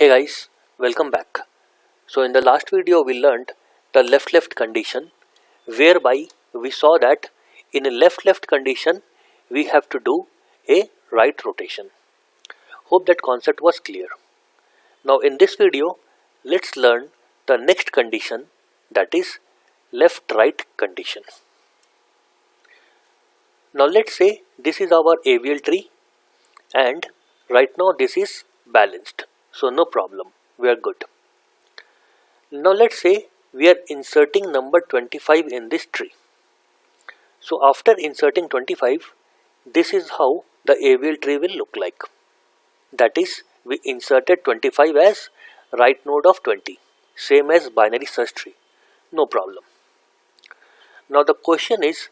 Hey guys, welcome back. So in the last video we learned the left-left condition, whereby we saw that in a left-left condition we have to do a right rotation. Hope that concept was clear. Now in this video let's learn the next condition, that is left-right condition. Now let's say this is our AVL tree and right now this is balanced. So no problem, we are good. Now let's say we are inserting number 25 in this tree. So after inserting 25, this is how the AVL tree will look like. That is, we inserted 25 as right node of 20, same as binary search tree. No problem. Now the question is,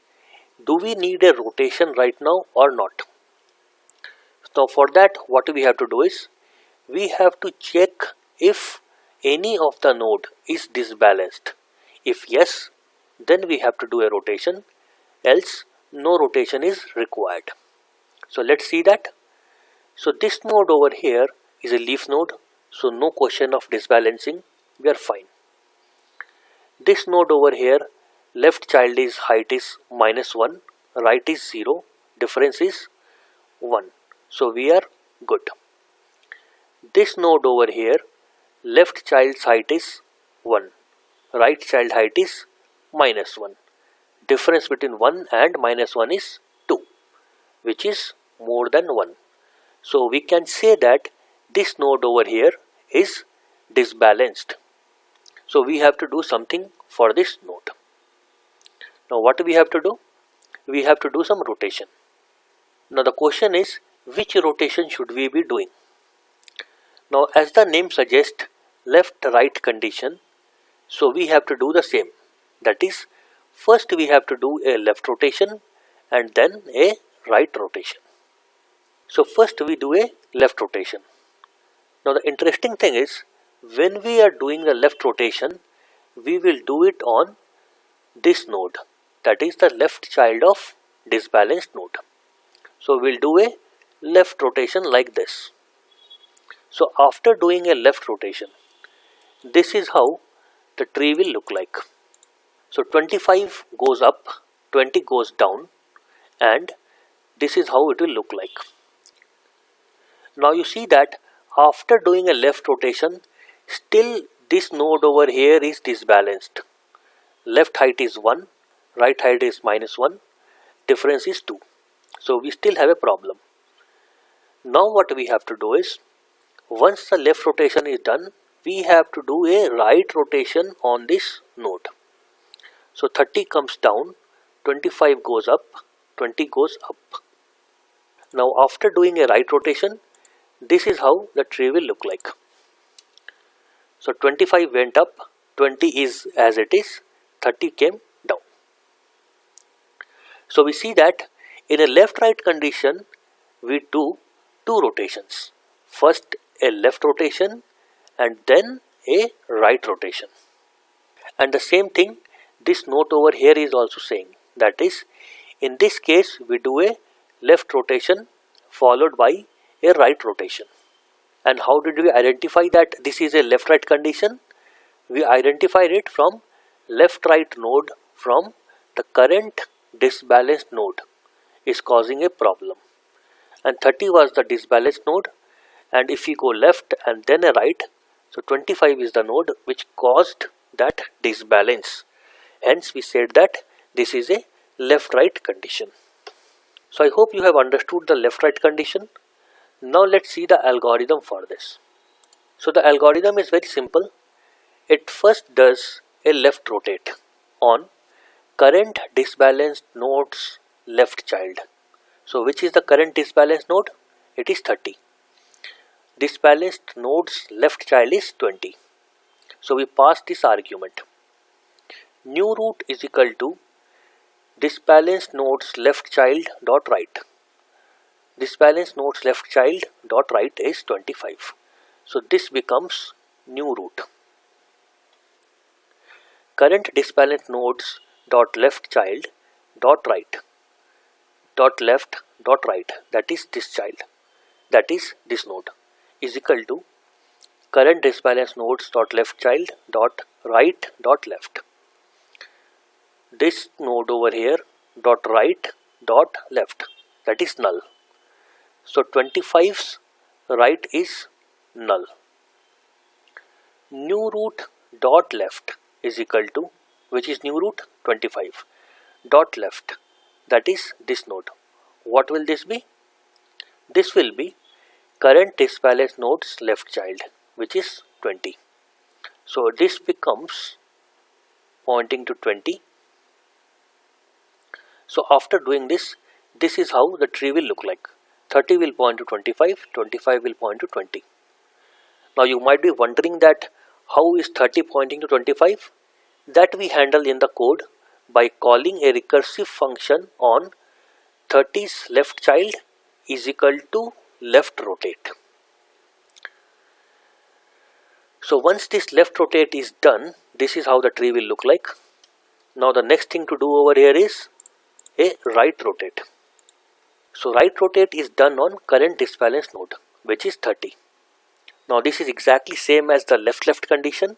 do we need a rotation right now or not? So for that, what we have to do is, we have to check if any of the node is disbalanced. If yes, then we have to do a rotation, else no rotation is required. So let's see that. So this node over here is a leaf node, so no question of disbalancing, we are fine. This node over here, left child is height is -1, right is 0, difference is 1. So we are good. This node over here, left child's height is 1, right child height is -1. Difference between 1 and -1 is 2, which is more than 1. So we can say that this node over here is disbalanced. So we have to do something for this node. Now what do we have to do? We have to do some rotation. Now the question is, which rotation should we be doing? Now as the name suggests, left-right condition, so we have to do the same. That is, first we have to do a left rotation and then a right rotation. So first we do a left rotation. Now the interesting thing is, when we are doing the left rotation, we will do it on this node, that is the left child of disbalanced node. So we'll do a left rotation like this. So after doing a left rotation, this is how the tree will look like. So 25 goes up, 20 goes down, and this is how it will look like. Now you see that after doing a left rotation, still this node over here is disbalanced. Left height is 1, right height is -1, difference is 2. So we still have a problem. Now what we have to do is, once the left rotation is done, we have to do a right rotation on this node. So 30 comes down, 25 goes up, 20 goes up. Now after doing a right rotation, this is how the tree will look like. So 25 went up, 20 is as it is, 30 came down. So we see that in a left-right condition, we do two rotations. First a left rotation and then a right rotation. And the same thing this note over here is also saying. That is, in this case we do a left rotation followed by a right rotation. And how did we identify that this is a left-right condition? We identified it from left-right node from the current disbalanced node is causing a problem. And 30 was the disbalanced node, and if we go left and then a right, so 25 is the node which caused that disbalance. Hence we said that this is a left-right condition. So I hope you have understood the left-right condition. Now let's see the algorithm for this. So the algorithm is very simple. It first does a left rotate on current disbalanced node's left child. So which is the current disbalanced node? It is 30. Disbalanced node's left child is 20. So we pass this argument. New root is equal to disbalanced node's left child dot right. Disbalanced node's left child dot right is 25. So this becomes new root. Current disbalanced nodes dot left child dot right dot left dot right, that is this child, that is this node, is equal to current disbalance nodes dot left child dot right dot left. This node over here dot right dot left, that is null. So 25's right is null. New root dot left is equal to, which is new root 25 dot left, that is this node. What will this be? This will be current disbalance node's left child, which is 20. So this becomes pointing to 20. So after doing this, this is how the tree will look like. 30 will point to 25, 25 will point to 20. Now you might be wondering that how is 30 pointing to 25? That we handle in the code by calling a recursive function on 30's left child is equal to left rotate. So once this left rotate is done, this is how the tree will look like. Now the next thing to do over here is a right rotate. So right rotate is done on current disbalance node, which is 30. Now this is exactly same as the left condition,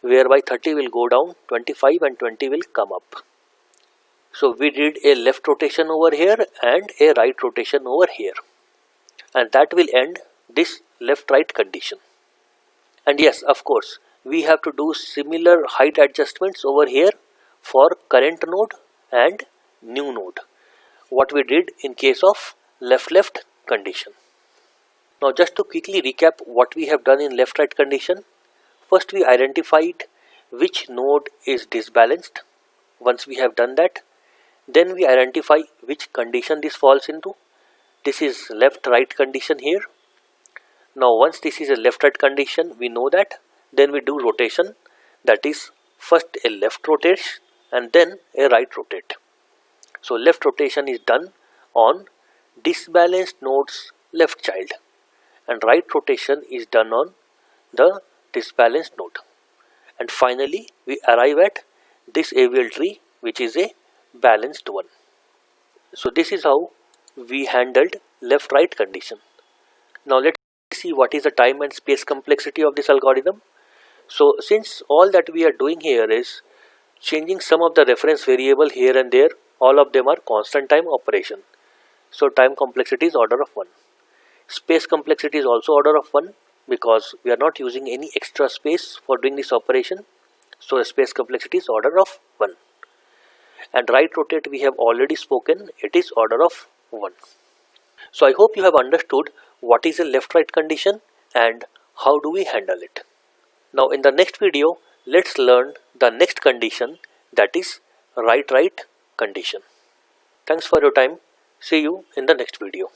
whereby 30 will go down, 25 and 20 will come up. So we did a left rotation over here and a right rotation over here, and that will end this left right condition. And yes, of course, we have to do similar height adjustments over here for current node and new node, what we did in case of left condition. Now just to quickly recap what we have done in left right condition, first we identified which node is disbalanced. Once we have done that, then we identify which condition this falls into. This is left right condition here. Now once this is a left right condition, we know that, then we do rotation, that is first a left rotate and then a right rotate. So left rotation is done on disbalanced node's left child, and right rotation is done on the disbalanced node. And finally we arrive at this AVL tree, which is a balanced one. So this is how we handled left right condition. Now let's see what is the time and space complexity of this algorithm. So since all that we are doing here is changing some of the reference variable here and there, all of them are constant time operation. So time complexity is order of 1. Space complexity is also order of 1 because we are not using any extra space for doing this operation. So the space complexity is order of 1. And right rotate we have already spoken, it is order of 1. So I hope you have understood what is a left right condition and how do we handle it. Now in the next video, let's learn the next condition, that is right condition. Thanks for your time. See you in the next video.